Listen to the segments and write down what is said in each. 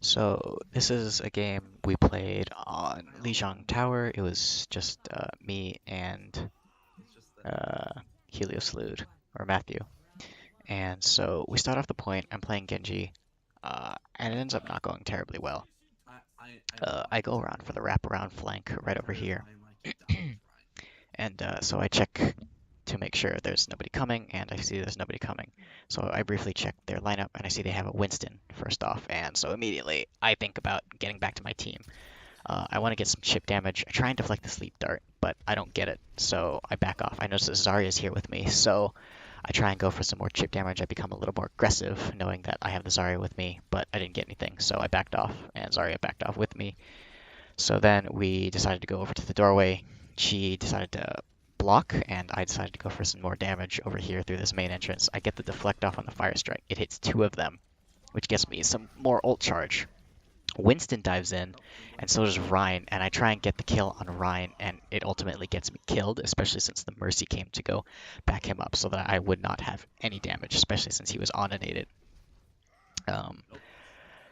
So this is a game we played on Lijiang Tower. It was just me and uh, Helioslude, or Matthew. And so we start off the point. I'm playing Genji, and it ends up not going terribly well. I go around for the wraparound flank right over here, and so I check to make sure there's nobody coming, and I see there's nobody coming. So I briefly check their lineup, and I see they have a Winston first off, and so immediately I think about getting back to my team. I want to get some chip damage. I try and deflect the sleep dart, but I don't get it, so I back off. I notice that Zarya's here with me, so I try and go for some more chip damage. I become a little more aggressive, knowing that I have the Zarya with me, but I didn't get anything, so I backed off, and Zarya backed off with me. So then we decided to go over to the doorway. She decided to block, and I decided to go for some more damage over here through this main entrance. I get the deflect off on the fire strike. It hits two of them, which gets me some more ult charge. Winston dives in, and so does Ryan, and I try and get the kill on Ryan, and it ultimately gets me killed, especially since the Mercy came to go back him up so that I would not have any damage, especially since he was onated. Um,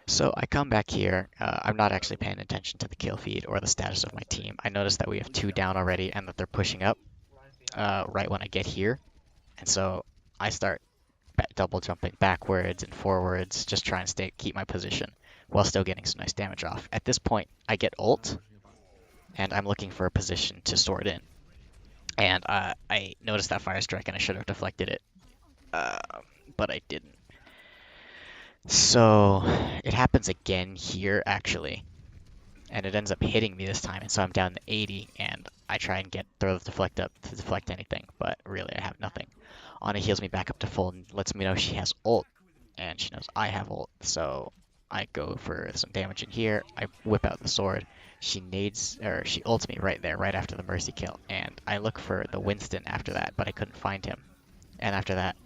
so I come back here. I'm not actually paying attention to the kill feed or the status of my team. I notice that we have two down already and that they're pushing up right when I get here, and so I start double jumping backwards and forwards, just trying to keep my position while still getting some nice damage off. At this point, I get ult, and I'm looking for a position to store it in. And I noticed that fire strike, and I should have deflected it, uh, but I didn't. So it happens again here, actually, and it ends up hitting me this time, and so I'm down to 80, and I try and throw the deflect up to deflect anything, but really I have nothing. Ana heals me back up to full and lets me know she has ult, and she knows I have ult, so I go for some damage in here. I whip out the sword. She ults me right there, right after the mercy kill, and I look for the Winston after that, but I couldn't find him. And after that,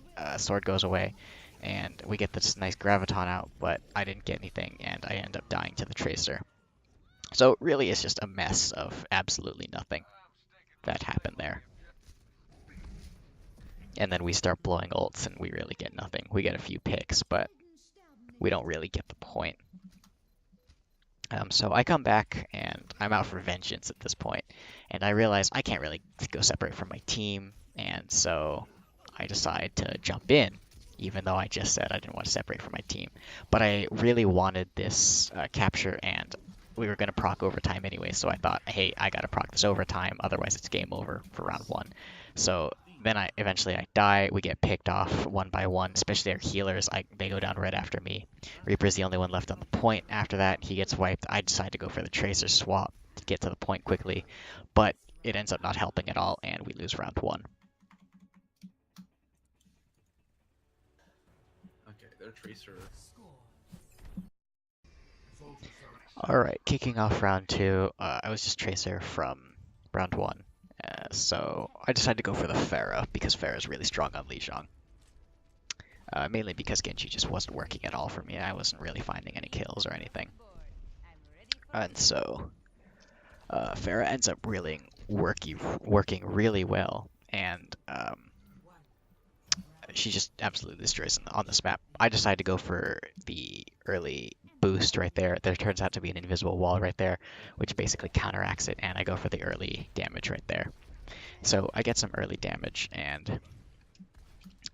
sword goes away, and we get this nice graviton out, but I didn't get anything, and I end up dying to the tracer. So really, it's just a mess of absolutely nothing that happened there. And then we start blowing ults, and we really get nothing. We get a few picks, but we don't really get the point. So I come back, and I'm out for vengeance at this point, and I realize I can't really go separate from my team, and so I decide to jump in, even though I just said I didn't want to separate from my team. But I really wanted this capture, and we were going to proc overtime anyway, so I thought, hey, I got to proc this overtime, otherwise it's game over for round one. So then eventually I die. We get picked off one by one, especially our healers. They go down right after me. Reaper's the only one left on the point. After that, he gets wiped. I decide to go for the tracer swap to get to the point quickly, but it ends up not helping at all, and we lose round one. Okay, their tracer. All right, kicking off round two. I was just tracer from round one, so I decided to go for the Pharah because Pharah is really strong on Lijiang. Mainly because Genji just wasn't working at all for me. I wasn't really finding any kills or anything. And so Pharah ends up really working really well, and she just absolutely destroys on this map. I decided to go for the early boost right there. There turns out to be an invisible wall right there, which basically counteracts it, and I go for the early damage right there. So I get some early damage, and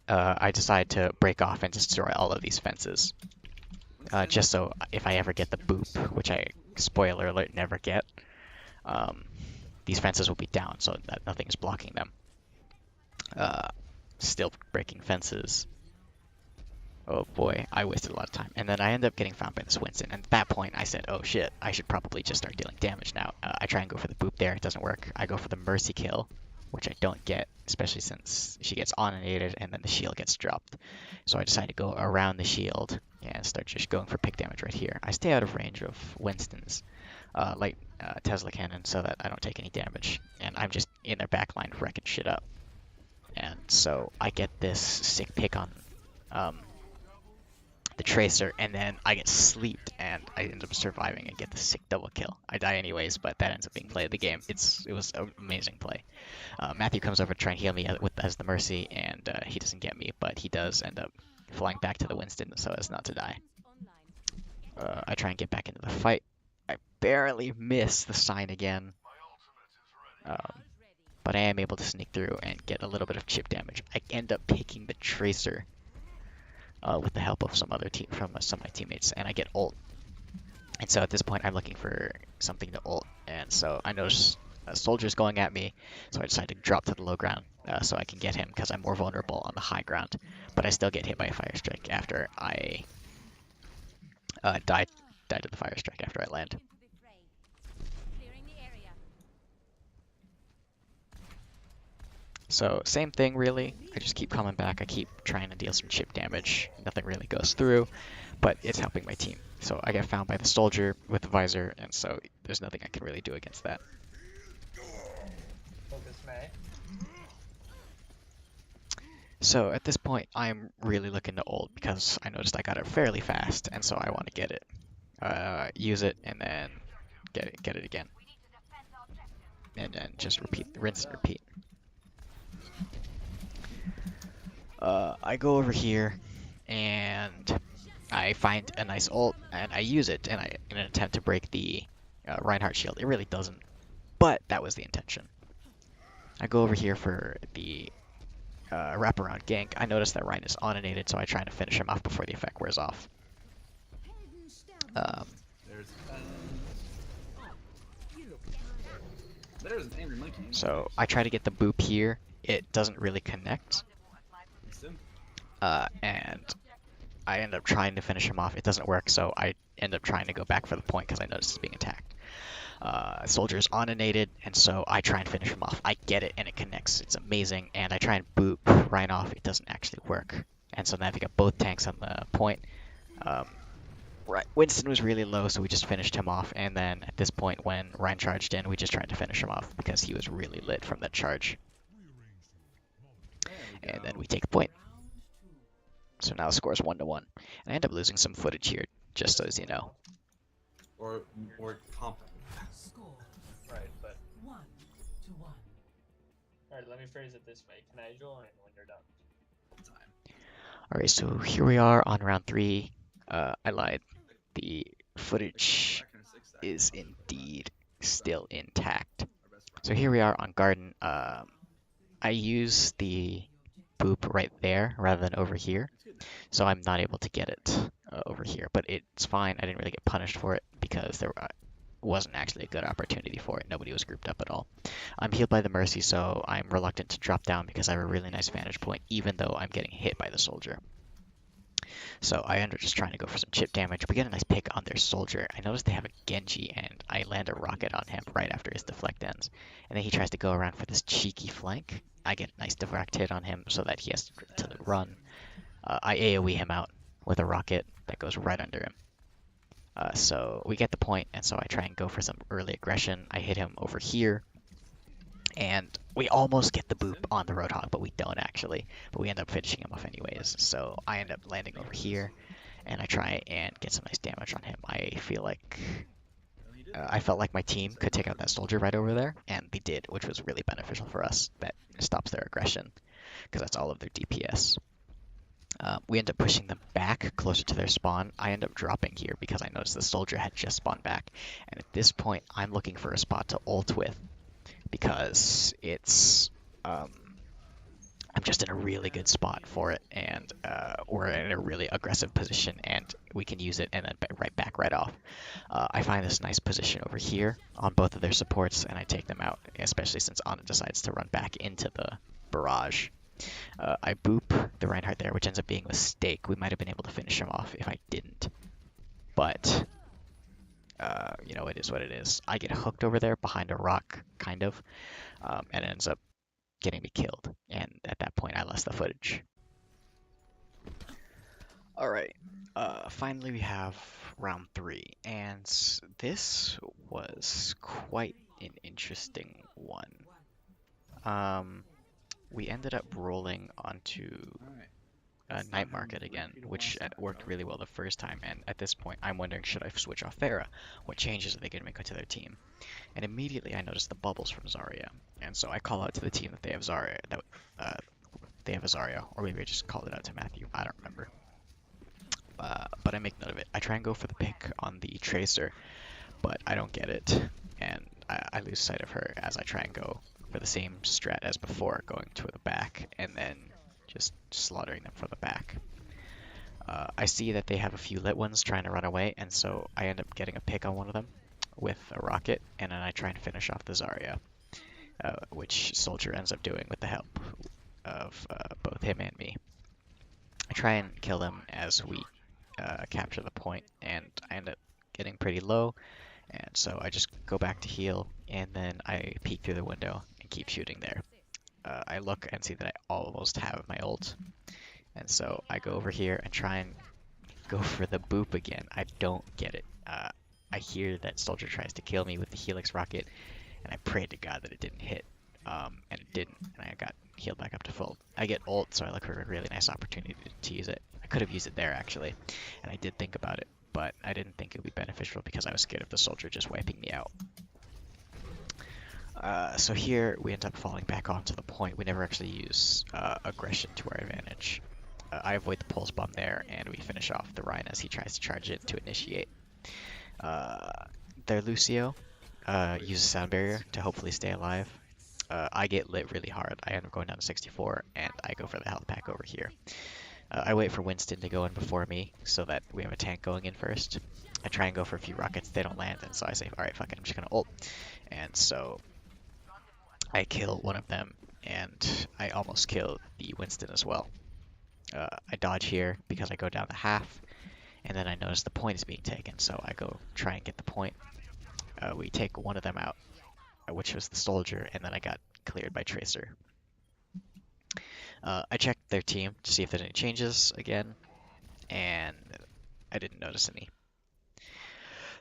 I decide to break off and destroy all of these fences. Just so if I ever get the boop, which I, spoiler alert, never get, these fences will be down so that nothing is blocking them. Still breaking fences. Oh boy, I wasted a lot of time. And then I end up getting found by this Winston. And at that point, I said, oh shit, I should probably just start dealing damage now. I try and go for the boop there. It doesn't work. I go for the mercy kill, which I don't get, especially since she gets onated and then the shield gets dropped. So I decide to go around the shield and start just going for pick damage right here. I stay out of range of Winston's light Tesla cannon so that I don't take any damage. And I'm just in their backline wrecking shit up. And so I get this sick pick on the tracer, and then I get sleeped, and I end up surviving and get the sick double kill. I die anyways, but that ends up being play of the game. It was an amazing play. Matthew comes over to try and heal me as the mercy, and he doesn't get me, but he does end up flying back to the Winston so as not to die. I try and get back into the fight. I barely miss the sign again, um, but I am able to sneak through and get a little bit of chip damage. I end up picking the Tracer with the help of some other team from some of my teammates, and I get ult. And so at this point, I'm looking for something to ult, and so I notice a soldier's going at me, so I decide to drop to the low ground so I can get him because I'm more vulnerable on the high ground. But I still get hit by a fire strike after I die to the fire strike after I land. So same thing really. I just keep coming back. I keep trying to deal some chip damage. Nothing really goes through, but it's helping my team. So I get found by the soldier with the visor, and so there's nothing I can really do against that. Focus May. So at this point, I'm really looking to ult because I noticed I got it fairly fast, and so I want to get it, use it, and then get it again, and then just repeat, rinse and repeat. I go over here, and I find a nice ult, and I use it, and in an attempt to break the Reinhardt shield. It really doesn't, but that was the intention. I go over here for the wraparound gank. I notice that Rein is onated, so I try to finish him off before the effect wears off. There's an angry monkey. So I try to get the boop here. It doesn't really connect. And I end up trying to finish him off. It doesn't work, so I end up trying to go back for the point because I notice he's being attacked. Soldier's onated, and so I try and finish him off. I get it, and it connects. It's amazing, and I try and boop Rein off. It doesn't actually work. And so now we got both tanks on the point. Winston was really low, so we just finished him off. And then at this point, when Rein charged in, we just tried to finish him off because he was really lit from that charge. And then we take the point. So now the score is 1-1. And I end up losing some footage here, just so as you know. Or comp. Right, but 1-1. Alright, let me phrase it this way. Can I join when you're done? Alright, so here we are on round 3. I lied. The footage is indeed still intact. So here we are on Garden. I use the boop right there rather than over here, so I'm not able to get it over here. But it's fine. I didn't really get punished for it because there wasn't actually a good opportunity for it. Nobody was grouped up at all. I'm healed by the Mercy, so I'm reluctant to drop down because I have a really nice vantage point, even though I'm getting hit by the soldier. So I end up just trying to go for some chip damage. We get a nice pick on their soldier. I notice they have a Genji, and I land a rocket on him right after his deflect ends. And then he tries to go around for this cheeky flank. I get a nice direct hit on him so that he has to run. I AoE him out with a rocket that goes right under him. So we get the point, and so I try and go for some early aggression. I hit him over here, and we almost get the boop on the Roadhog, but we don't actually. But we end up finishing him off anyways. So I end up landing over here, and I try and get some nice damage on him. I feel like I felt like my team could take out that soldier right over there, and they did, which was really beneficial for us. That stops their aggression, because that's all of their DPS. We end up pushing them back closer to their spawn. I end up dropping here because I noticed the soldier had just spawned back. And at this point, I'm looking for a spot to ult with because it's I'm just in a really good spot for it, and we're in a really aggressive position, and we can use it and then right off. I find this nice position over here on both of their supports, and I take them out, especially since Ana decides to run back into the barrage. I boop the Reinhardt there, which ends up being a mistake. We might have been able to finish him off if I didn't. But, you know, it is what it is. I get hooked over there behind a rock, kind of, and it ends up getting me killed. And at that point, I lost the footage. Alright, finally we have round 3. And this was quite an interesting one. We ended up rolling onto Night Market again, which worked really well the first time, and at this point I'm wondering, should I switch off Pharah? What changes are they going to make to their team? And immediately I noticed the bubbles from Zarya, and so I call out to the team that they have Zarya, or maybe I just called it out to Matthew, I don't remember. but I make note of it. I try and go for the pick on the Tracer, but I don't get it, and I lose sight of her as I try and go for the same strat as before, going to the back and then just slaughtering them from the back. I see that they have a few lit ones trying to run away, and so I end up getting a pick on one of them with a rocket, and then I try and finish off the Zarya, which Soldier ends up doing with the help of both him and me. I try and kill them as we capture the point, and I end up getting pretty low, and so I just go back to heal, and then I peek through the window and keep shooting there. I look and see that I almost have my ult, and so I go over here and try and go for the boop again. I don't get it. I hear that Soldier tries to kill me with the Helix rocket, and I prayed to God that it didn't hit, and it didn't, and I got healed back up to full. I get ult, so I look for a really nice opportunity to use it. I could have used it there, actually, and I did think about it, but I didn't think it would be beneficial because I was scared of the Soldier just wiping me out. So here we end up falling back onto the point. We never actually use aggression to our advantage. I avoid the pulse bomb there, and we finish off the Rhine as he tries to charge it to initiate. Their Lucio uses sound barrier to hopefully stay alive. I get lit really hard. I end up going down to 64, and I go for the health pack over here. I wait for Winston to go in before me so that we have a tank going in first. I try and go for a few rockets. They don't land, and so I say, alright, fuck it, I'm just gonna ult. And so I kill one of them, and I almost kill the Winston as well. I dodge here because I go down to half, and then I notice the point is being taken, so I go try and get the point. We take one of them out, which was the Soldier, and then I got cleared by Tracer. I checked their team to see if there's any changes again, and I didn't notice any.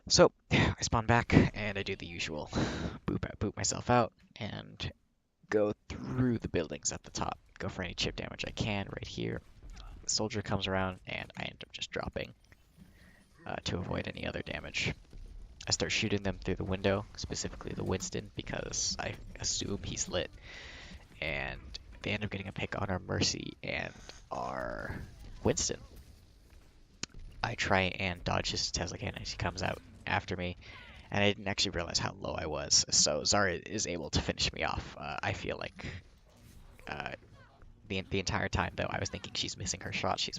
So I spawn back, and I do the usual boop myself out, and go through the buildings at the top. Go for any chip damage I can right here. The Soldier comes around, and I end up just dropping to avoid any other damage. I start shooting them through the window, specifically the Winston, because I assume he's lit. And they end up getting a pick on our Mercy and our Winston. I try and dodge his Tesla cannon as he comes out after me, and I didn't actually realize how low I was. So Zarya is able to finish me off. I feel like the entire time, though, I was thinking she's missing her shots,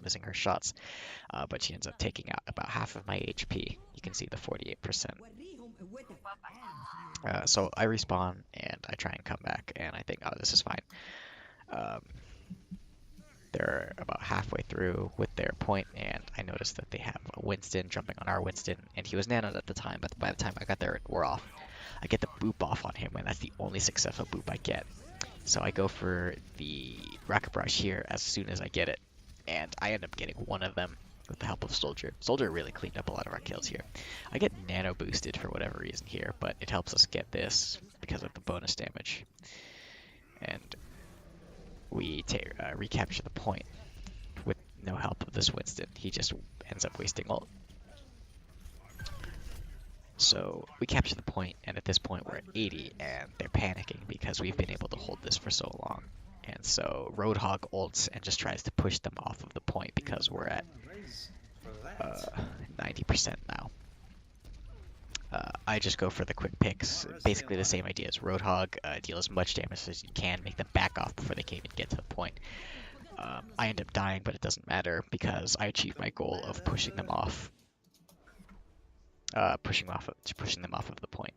but she ends up taking out about half of my HP. You can see the 48%. So I respawn, and I try and come back, and I think, oh, this is fine. They're about halfway through with their point, and I noticed that they have a Winston jumping on our Winston, and he was nanoed at the time, but by the time I got there, we're off. I get the boop off on him, and that's the only successful boop I get. So I go for the Rocket Barrage here as soon as I get it, and I end up getting one of them with the help of Soldier. Soldier really cleaned up a lot of our kills here. I get nano boosted for whatever reason here, but it helps us get this because of the bonus damage. And we recapture the point with no help of this Winston. He just ends up wasting ult. So we capture the point, and at this point we're at 80, and they're panicking because we've been able to hold this for so long. And so Roadhog ults and just tries to push them off of the point because we're at 90% now. I just go for the quick picks, basically the same idea as Roadhog, deal as much damage as you can, make them back off before they can even get to the point. I end up dying, but it doesn't matter because I achieved my goal of pushing them off. Pushing them off of the point.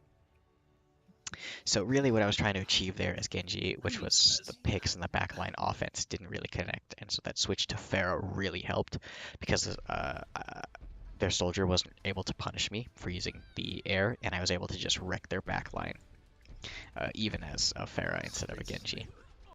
So really what I was trying to achieve there as Genji, which was the picks and the backline offense, didn't really connect, and so that switch to Pharah really helped because their Soldier wasn't able to punish me for using the air, and I was able to just wreck their backline, even as a Pharah instead of a Genji.